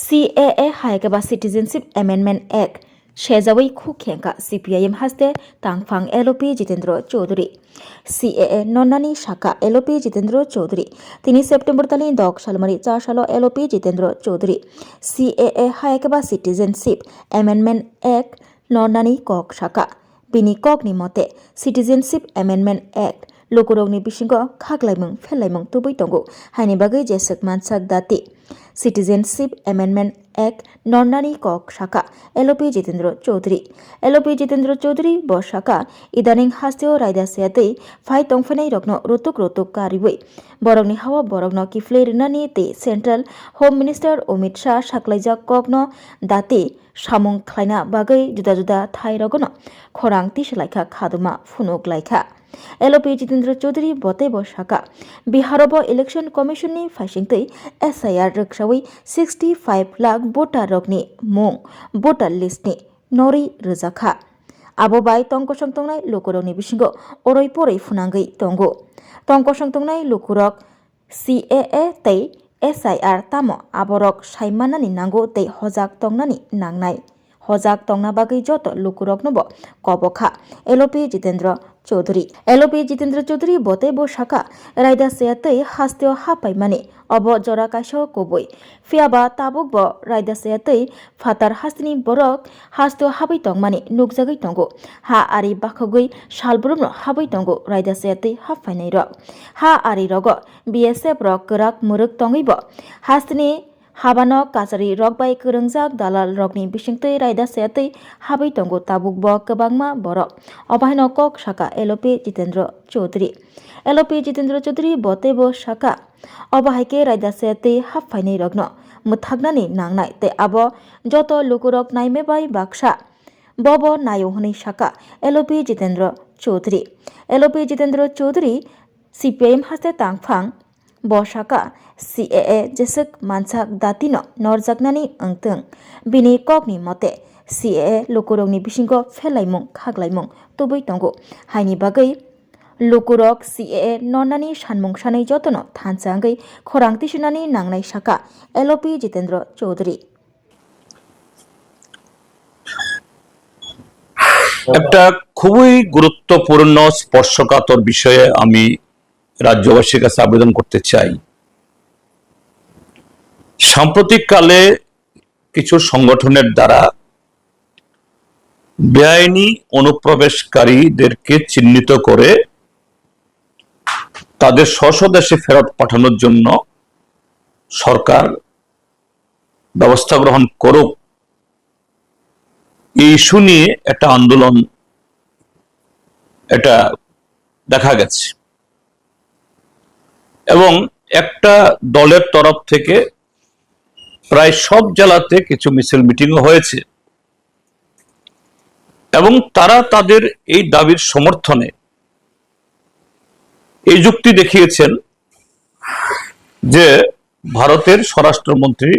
CAA Haigaba Citizenship Amendment Act Shezawi Khukhenka CPIM haste Tangphang LOP Jitendra Chaudhary CAA Nonani Shaka LOP Jitendra Chaudhary 3 September Tali Dok Shalmari 4 Shalo LOP Jitendra Chaudhary CAA Haigaba Citizenship Amendment Act Nonani Kok Shaka Bini Kok ni mote Citizenship Amendment Act Lokurogni bisingo khaklaimung phelaimung tubui tongo haini bagai jesek mansak dati Citizenship Amendment Act Nonnani Kok Shaka LOP Jitendra Chaudhary LOP Jitendra Chaudhary bo Shaka idaning hasteo raida seatei phai tongphanai rokno rotuk kariwei borokni hawa borokno kiflei rinani te Central Home Minister Amit Shah saklaijak kokno dati samung khlaina bagai juda thai rogono khorang tisalaikha khaduma phunuk laikha LOP Jitendra Chaudhary bote bo Shaka Biharobo Election Commission ni faisingtei SIR roksawi 65 lakh voter rokni mung voter list ni nori rjakha abo bai tongkosong tongnai lokurokni bisingo oroi poroi funangui tongo tongkosong tongnai lokurok CAA tei SIR tamo aborok saimanani nango tei hojak tongnani nangnai hojak tongna bagui joto lokurokno bo kobokha LOP Jitendra Chaudhary LOP Jitendra Chaudhary bote bo Shaka raida seatei hasteo hapai mani obo jora kaisho koboi fiaba tabuk bo raida seatei fatar hastini borok hasteo habai tongmani nukjagui tongo ha ari bakhogui salbrumno habai tongo raida seatei hapainai rok ha ari rogo BSF rok korak muruk tongui bo hastini habano kachari rokbai kwrwngjak dalal rokni bisingtei raida seatei habai tongo tabuk bo kwbangma borok obaino kok Shaka LOP Jitendra Chaudhary LOP Jitendra Chaudhary bote bo Shaka obahaike raida seatei hapainai rokno muthagnani nangnai tei abo joto lukurok naime bai baksa bobo nayo hwnui Shaka LOP Jitendra Chaudhary LOP Jitendra Chaudhary CPIM haste tangphang bo Shaka CAA jesek mansak datino norjaknani angtung bini kokni mote CAA lokurokni bisingo phelaimung khaklaimung tubui tongo haini bagai lokurok CAA nonnani sanmung sanai jotono thanchangui khorang tisunani nangnai Shaka LOP Jitendra Chaudhary একটা খুবই গুরুত্বপূর্ণ স্পর্শকাতর বিষয়ে আমি রাজ্যবাসীর কাছে আবেদন করতে চাই সাম্প্রতিককালে কিছু সংগঠনের দ্বারা বেআইনি অনুপ্রবেশকারীদেরকে চিহ্নিত করে তাদের স্বদেশে ফেরত পাঠানোর জন্য সরকার ব্যবস্থা গ্রহণ করুক এই ইস্যু নিয়ে একটা আন্দোলন এটা দেখা গেছে এবং একটা দলের তরফ থেকে প্রায় সব জেলাতে কিছু মিছিল মিটিংও হয়েছে এবং তারা তাদের এই দাবির সমর্থনে এই যুক্তি দেখিয়েছেন যে ভারতের স্বরাষ্ট্রমন্ত্রী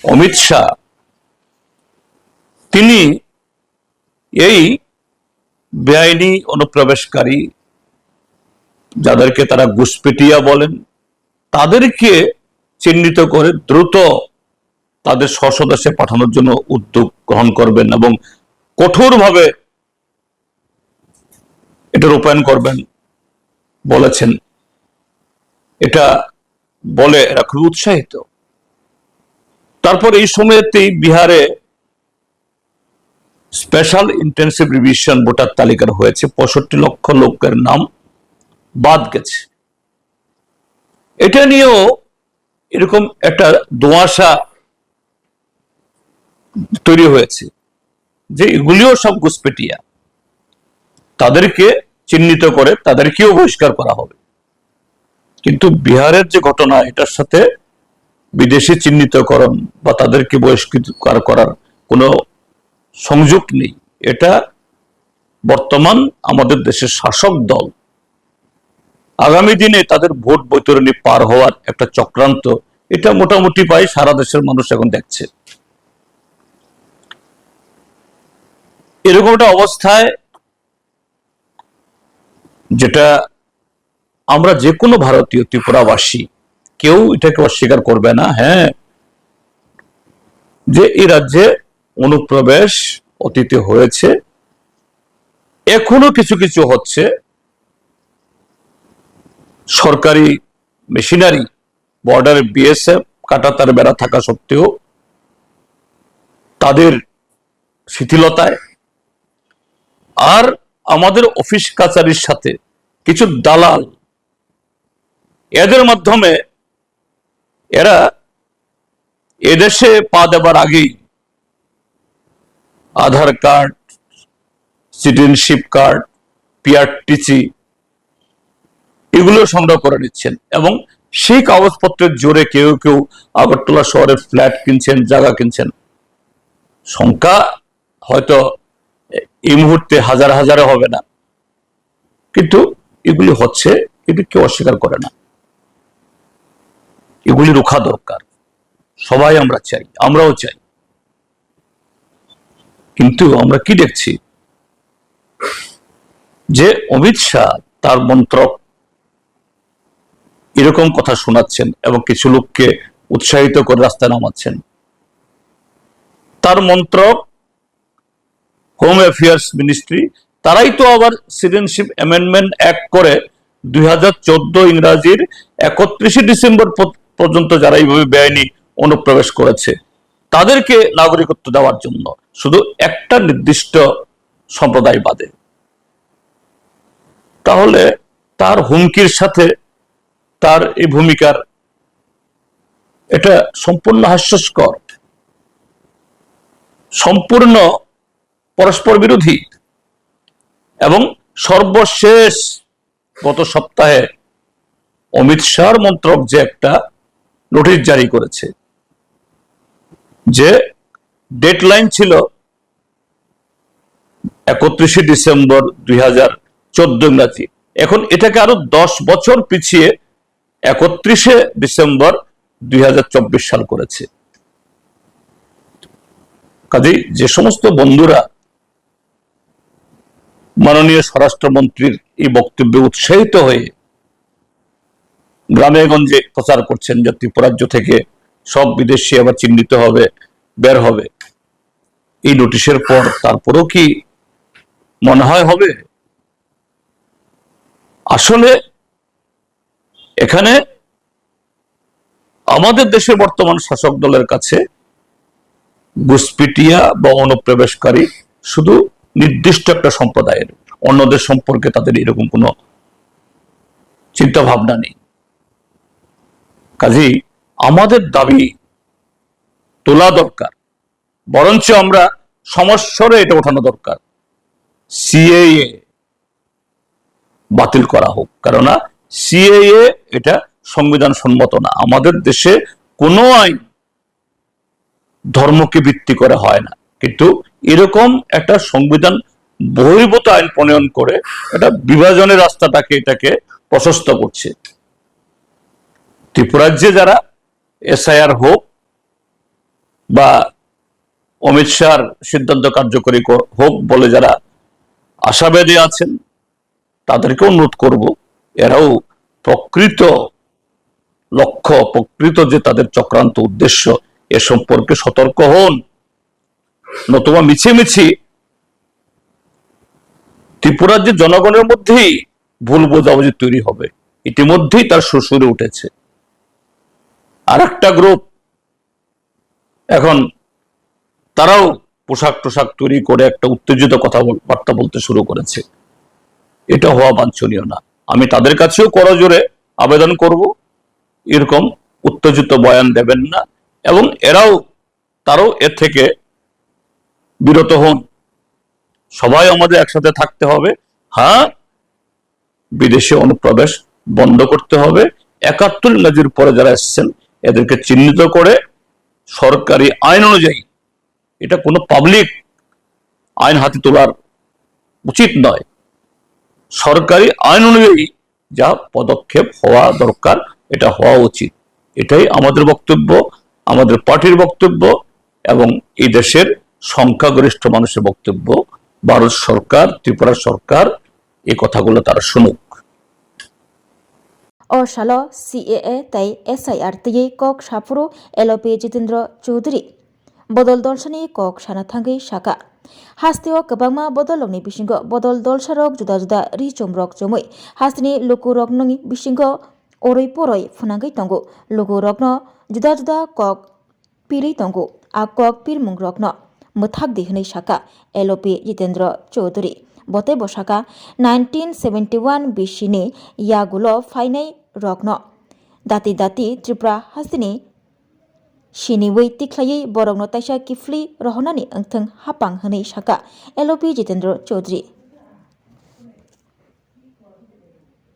অমিত শাহ তিনি এই বেআইনি অনুপ্রবেশকারী যাদেরকে তারা ঘুষপেটিয়া বলেন তাদেরকে চিহ্নিত করে দ্রুত তাদের স্বদেশে পাঠানোর জন্য উদ্যোগ গ্রহণ করবেন এবং কঠোরভাবে এটা রূপায়ণ করবেন বলেছেন এটা বলে এরা খুব উৎসাহিত তারপর এই সময়তেই বিহারে স্পেশাল ইন্টেনসিভ রিভিশন ভোটার তালিকার হয়েছে 65 লক্ষ লোকের নাম বাদ গেছে এটা নিয়েও এরকম একটা দোঁয়াশা তৈরি হয়েছে যে এগুলিও সব ঘুষপেটিয়া তাদেরকে চিহ্নিত করে তাদেরকেও বহিষ্কার করা হবে কিন্তু বিহারের যে ঘটনা এটার সাথে বিদেশি চিহ্নিতকরণ বা তাদেরকে বহিষ্কার করার কোনো সংযোগ নেই এটা বর্তমান আমাদের দেশের শাসক দল আগামী দিনে তাদের ভোট বৈতরণী পার হওয়ার একটা চক্রান্ত এটা মোটামুটি প্রায় সারা দেশের মানুষ এখন দেখছে এরকম একটা অবস্থায় যেটা আমরা যে কোনো ভারতীয় ত্রিপুরাবাসী কেউ এটাকে অস্বীকার করবে না হ্যাঁ যে এই রাজ্যে অনুপ্রবেশ অতীতে হয়েছে, এখনো কিছু কিছু হচ্ছে। সরকারি মেশিনারি, বর্ডারে বিএসএফ কাঁটাতার বেড়া থাকা সত্ত্বেও তাদের শিথিলতায়, আর আমাদের অফিস কাছারির সাথে কিছু দালাল, এদের মাধ্যমে এরা এদেশে পা দেবার আগেই আধার কার্ড, সিটিজেনশিপ কার্ড, পিআরটিসি এগুলো সংগ্রহ করে নিচ্ছেন, এবং সেই কাগজপত্রের জোরে কেউ কেউ আগরতলা শহরের ফ্ল্যাট কিনছেন, জায়গা কিনছেন। সংখ্যা হয়তো এই মুহূর্তে হাজার হাজারে হবে না, কিন্তু এগুলি হচ্ছে, এটি কেউ অস্বীকার করে না। এগুলি রোখা দরকার, সবাই আমরা চাই, আমরাও চাই। কিন্তু আমরা কি দেখছি, যে অমিত শাহ তার মন্ত্রক এরকম কথা শোনাচ্ছেন এবং কিছু লোককে উৎসাহিত করে রাস্তায় নামাচ্ছেন। তার মন্ত্রক, হোম অ্যাফেয়ার্স মিনিস্ট্রি, তারাই তো আবার সিটিজেনশিপ অ্যামেন্ডমেন্ট অ্যাক্ট করে 2014 ইংরাজির 31 ডিসেম্বর পর্যন্ত যারা এইভাবে বেআইনি অনুপ্রবেশ করেছে তাদেরকে নাগরিকত্ব দেওয়ার জন্য, শুধু একটা নির্দিষ্ট সম্প্রদায় বাদে। তাহলে তার হুমকির সাথে তার এই ভূমিকার, এটা সম্পূর্ণ হাস্যস্কর, সম্পূর্ণ পরস্পর বিরোধী। এবং সর্বশেষ গত সপ্তাহে অমিত শাহর মন্ত্রক যে একটা নোটিশ জারি করেছে, যে ডেডলাইন ছিল 31 ডিসেম্বর 2014 ইংরাজি, এখন এটাকে আরো 10 বছর পিছিয়ে 31 ডিসেম্বর 2024 সাল করেছে। কাজেই যে সমস্ত বন্ধুরা মাননীয় স্বরাষ্ট্রমন্ত্রীর এই বক্তব্যে উৎসাহিত হয়ে গ্রামে গঞ্জে প্রচার করছেন যে ত্রিপুরাজ্য থেকে সব বিদেশি আবার চিহ্নিত হবে, বের হবে, এই নোটিশের পর তারপরও কি মনে হয় হবে? আসলে এখানে আমাদের দেশের বর্তমান শাসক দলের কাছে ঘুষপিটিয়া বা অনুপ্রবেশকারী শুধু নির্দিষ্ট একটা সম্প্রদায়ের, অন্যদের সম্পর্কে তাদের এরকম কোনো চিন্তা ভাবনা নেই। কাজেই আমাদের দাবি তোলা দরকার, বরঞ্চ আমরা সমস্যারে এটা ওঠানো দরকার, সিএএ বাতিল করা হোক। কেননা সিএএ এটা সংবিধান সম্মত না। আমাদের দেশে কোনো আইন ধর্মকে ভিত্তি করে হয় না, কিন্তু এরকম একটা সংবিধান বহির্ভূত আইন প্রণয়ন করে এটা বিভাজনের রাস্তাটাকে, এটাকে প্রশস্ত করছে। ত্রিপুরাজ্যে যারা এসআইআর হোক বা অমিত শাহর সিদ্ধান্ত কার্যকরী হোক বলে যারা আশাবাদী আছেন, তাদেরকে অনুরোধ করব, এরাও প্রকৃত লক্ষ্য, প্রকৃত যে তাদের চক্রান্ত উদ্দেশ্য, এ সম্পর্কে সতর্ক হন। নতুবা মিছিমিছি ত্রিপুরাজ্যের জনগণের মধ্যেই ভুল বোঝাবুঝি তৈরি হবে। ইতিমধ্যেই তার শ্বশুরে উঠেছে। আর একটা গ্রুপ এখন তারাও পোশাক টোশাক তৈরি করে একটা উত্তেজিত কথাবার্তা বলতে শুরু করেছে। এটা হওয়া বাঞ্ছনীয় না। আমি তাদের কাছেও করজোরে আবেদন করব, এরকম উত্তেজিত বয়ান দেবেন না, এবং তারাও এর থেকে বিরত হন। সবাই আমাদের একসাথে থাকতে হবে। হ্যাঁ, বিদেশে অনুপ্রবেশ বন্ধ করতে হবে। 71 ইংরাজির পরে যারা এসছেন এদেরকে চিহ্নিত করে সরকারি আইন অনুযায়ী, এটা কোনো পাবলিক আইন হাতে তোলার উচিত নয়, সরকারি আইন অনুযায়ী যা পদক্ষেপ হওয়া দরকার এটা হওয়া উচিত। এটাই আমাদের বক্তব্য, আমাদের পার্টির বক্তব্য, এবং এই দেশের সংখ্যাগরিষ্ঠ মানুষের বক্তব্য। ভারত সরকার, ত্রিপুরা সরকার এই কথাগুলো তারা শুনুক। অশাল সিএএ তাই এসআইআর তৈরি কক সাপুরু এলপি জিতেন্দ্র চৌধুরী बदल दलसानि कक साना थांगै साका हास्तेओ गोबांमा बदलनि बिसिंगो बदल दलसारक जुदा जुदा रिचमरक जमै हास्तिनि लुकुरक नङि बिसिंगो ओरै पोरै फुनांगै तंगो लुकुरकनो जुदा जुदा कक पिरै तंगो आ कक पिरमुंग्रकनो मोथाक दिहनै साका एलओपी जितेन्द्र चौधरी बते बसाका 1971 बिसिनि यागुलो फाइनाय रकनो दाति दाति त्रिपुरा हास्तिनि सिनिवै तिख्लायै बरकनो ताइसा किफ्ली रहनानि ओंथों हापां हनै साका एलओपी जितेन्द्र चौधरी